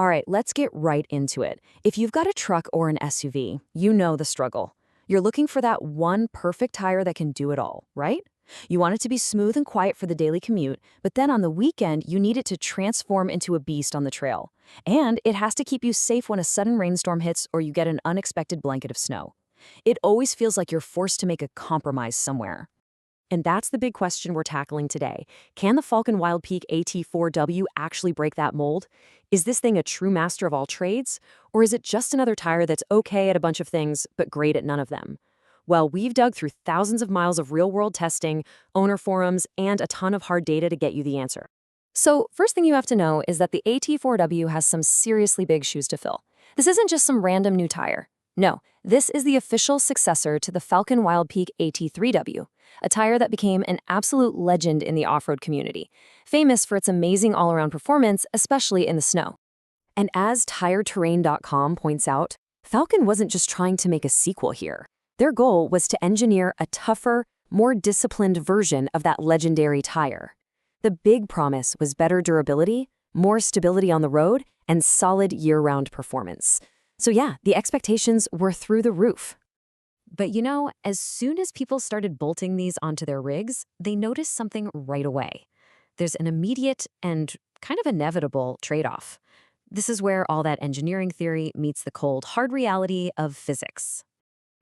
All right, let's get right into it. If you've got a truck or an SUV, you know the struggle. You're looking for that one perfect tire that can do it all, right? You want it to be smooth and quiet for the daily commute, but then on the weekend, you need it to transform into a beast on the trail. And it has to keep you safe when a sudden rainstorm hits or you get an unexpected blanket of snow. It always feels like you're forced to make a compromise somewhere. And that's the big question we're tackling today. Can the Falken Wildpeak AT4W actually break that mold? Is this thing a true master of all trades? Or is it just another tire that's okay at a bunch of things, but great at none of them? Well, we've dug through thousands of miles of real-world testing, owner forums, and a ton of hard data to get you the answer. So, first thing you have to know is that the AT4W has some seriously big shoes to fill. This isn't just some random new tire. No, this is the official successor to the Falken Wildpeak AT3W, a tire that became an absolute legend in the off-road community, famous for its amazing all-around performance, especially in the snow. And as TireTerrain.com points out, Falken wasn't just trying to make a sequel here. Their goal was to engineer a tougher, more disciplined version of that legendary tire. The big promise was better durability, more stability on the road, and solid year-round performance. So yeah, the expectations were through the roof. But you know, as soon as people started bolting these onto their rigs, they noticed something right away. There's an immediate and kind of inevitable trade-off. This is where all that engineering theory meets the cold, hard reality of physics.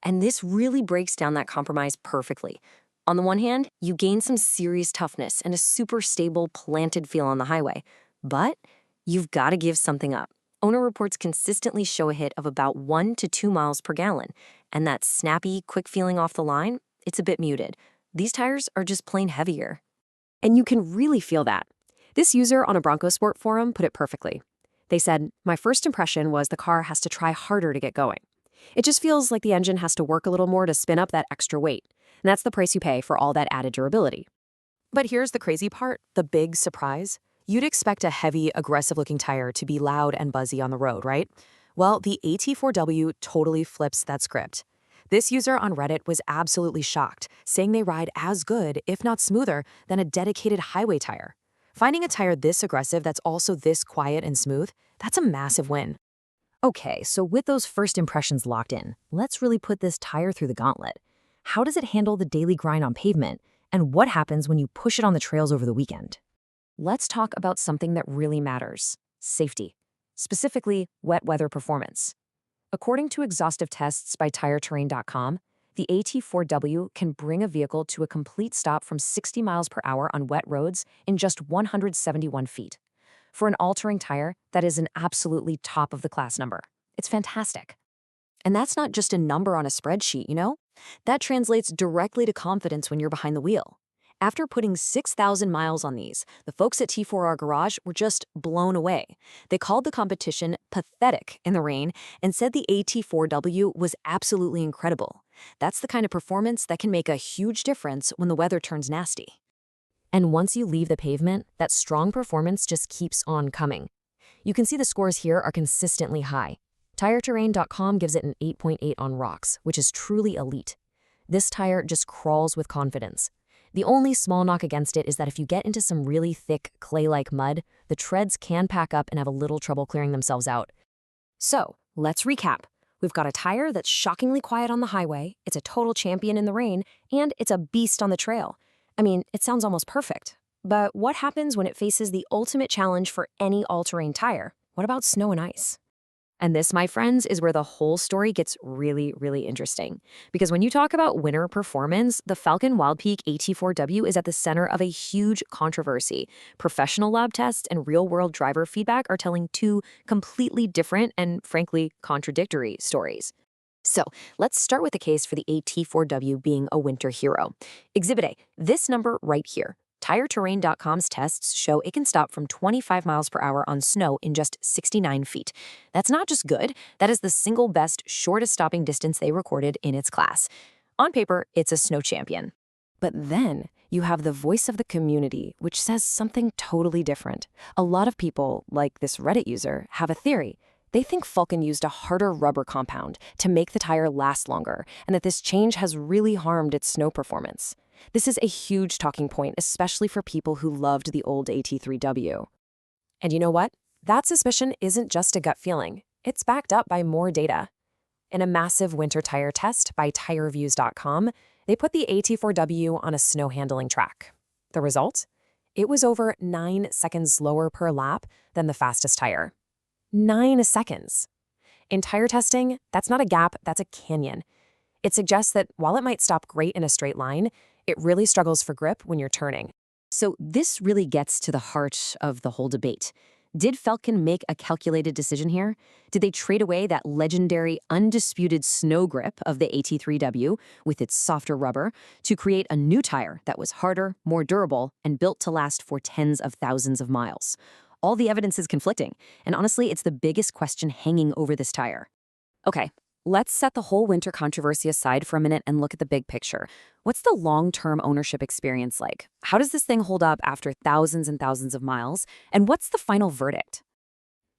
And this really breaks down that compromise perfectly. On the one hand, you gain some serious toughness and a super stable, planted feel on the highway. But you've got to give something up. Owner reports consistently show a hit of about 1 to 2 miles per gallon, and that snappy, quick feeling off the line, it's a bit muted. These tires are just plain heavier. And you can really feel that. This user on a Bronco Sport forum put it perfectly. They said, "My first impression was the car has to try harder to get going. It just feels like the engine has to work a little more to spin up that extra weight, and that's the price you pay for all that added durability." But here's the crazy part, the big surprise. You'd expect a heavy, aggressive-looking tire to be loud and buzzy on the road, right? Well, the AT4W totally flips that script. This user on Reddit was absolutely shocked, saying they ride as good, if not smoother, than a dedicated highway tire. Finding a tire this aggressive that's also this quiet and smooth, that's a massive win. Okay, so with those first impressions locked in, let's really put this tire through the gauntlet. How does it handle the daily grind on pavement? And what happens when you push it on the trails over the weekend? Let's talk about something that really matters: safety, specifically wet weather performance. According to exhaustive tests by TireTerrain.com, the AT4W can bring a vehicle to a complete stop from 60 miles per hour on wet roads in just 171 feet. For an all-terrain tire, that is an absolutely top-of-the-class number. It's fantastic. And that's not just a number on a spreadsheet, you know? That translates directly to confidence when you're behind the wheel. After putting 6,000 miles on these, the folks at T4R Garage were just blown away. They called the competition pathetic in the rain and said the AT4W was absolutely incredible. That's the kind of performance that can make a huge difference when the weather turns nasty. And once you leave the pavement, that strong performance just keeps on coming. You can see the scores here are consistently high. TireTerrain.com gives it an 8.8 on rocks, which is truly elite. This tire just crawls with confidence. The only small knock against it is that if you get into some really thick, clay-like mud, the treads can pack up and have a little trouble clearing themselves out. So, let's recap. We've got a tire that's shockingly quiet on the highway, it's a total champion in the rain, and it's a beast on the trail. I mean, it sounds almost perfect. But what happens when it faces the ultimate challenge for any all-terrain tire? What about snow and ice? And this, my friends, is where the whole story gets really, really interesting. Because when you talk about winter performance, the Falken Wildpeak AT4W is at the center of a huge controversy. Professional lab tests and real-world driver feedback are telling two completely different and, frankly, contradictory stories. So let's start with the case for the AT4W being a winter hero. Exhibit A, this number right here. TireTerrain.com's tests show it can stop from 25 miles per hour on snow in just 69 feet. That's not just good, that is the single best, shortest stopping distance they recorded in its class. On paper, it's a snow champion. But then you have the voice of the community, which says something totally different. A lot of people, like this Reddit user, have a theory. They think Falken used a harder rubber compound to make the tire last longer, and that this change has really harmed its snow performance. This is a huge talking point, especially for people who loved the old AT3W. And you know what? That suspicion isn't just a gut feeling. It's backed up by more data. In a massive winter tire test by TireReviews.com, they put the AT4W on a snow handling track. The result? It was over 9 seconds slower per lap than the fastest tire. 9 seconds. In tire testing, that's not a gap, that's a canyon. It suggests that while it might stop great in a straight line, it really struggles for grip when you're turning. So this really gets to the heart of the whole debate. Did Falken make a calculated decision here? Did they trade away that legendary, undisputed snow grip of the AT3W with its softer rubber to create a new tire that was harder, more durable, and built to last for tens of thousands of miles? All the evidence is conflicting, and honestly, it's the biggest question hanging over this tire. Okay, let's set the whole winter controversy aside for a minute and look at the big picture. What's the long-term ownership experience like? How does this thing hold up after thousands and thousands of miles? And what's the final verdict?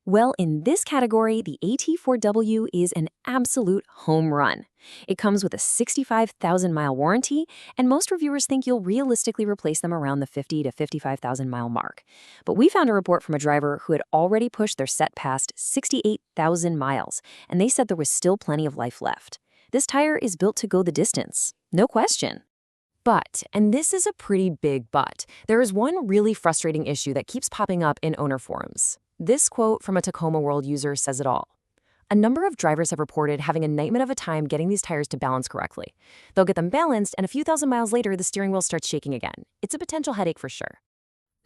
Well, in this category, the AT4W is an absolute home run. It comes with a 65,000-mile warranty, and most reviewers think you'll realistically replace them around the 50 to 55,000-mile mark. But we found a report from a driver who had already pushed their set past 68,000 miles, and they said there was still plenty of life left. This tire is built to go the distance, no question. But, and this is a pretty big but, there is one really frustrating issue that keeps popping up in owner forums. This quote from a Tacoma World user says it all. A number of drivers have reported having a nightmare of a time getting these tires to balance correctly. They'll get them balanced, and a few thousand miles later, the steering wheel starts shaking again. It's a potential headache for sure.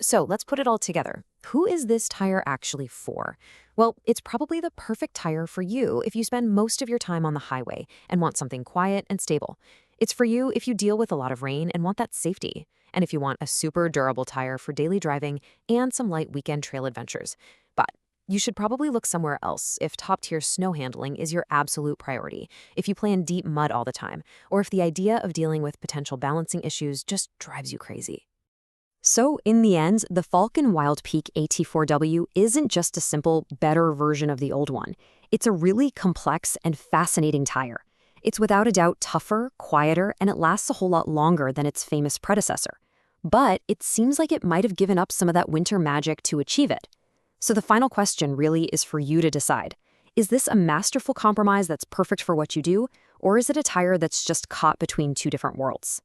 So let's put it all together. Who is this tire actually for? Well, it's probably the perfect tire for you if you spend most of your time on the highway and want something quiet and stable. It's for you if you deal with a lot of rain and want that safety. And if you want a super durable tire for daily driving and some light weekend trail adventures. But you should probably look somewhere else if top-tier snow handling is your absolute priority, if you play in deep mud all the time, or if the idea of dealing with potential balancing issues just drives you crazy. So, in the end, the Falken Wildpeak AT4W isn't just a simple, better version of the old one. It's a really complex and fascinating tire. It's without a doubt tougher, quieter, and it lasts a whole lot longer than its famous predecessor. But it seems like it might have given up some of that winter magic to achieve it. So the final question really is for you to decide. Is this a masterful compromise that's perfect for what you do, or is it a tire that's just caught between two different worlds?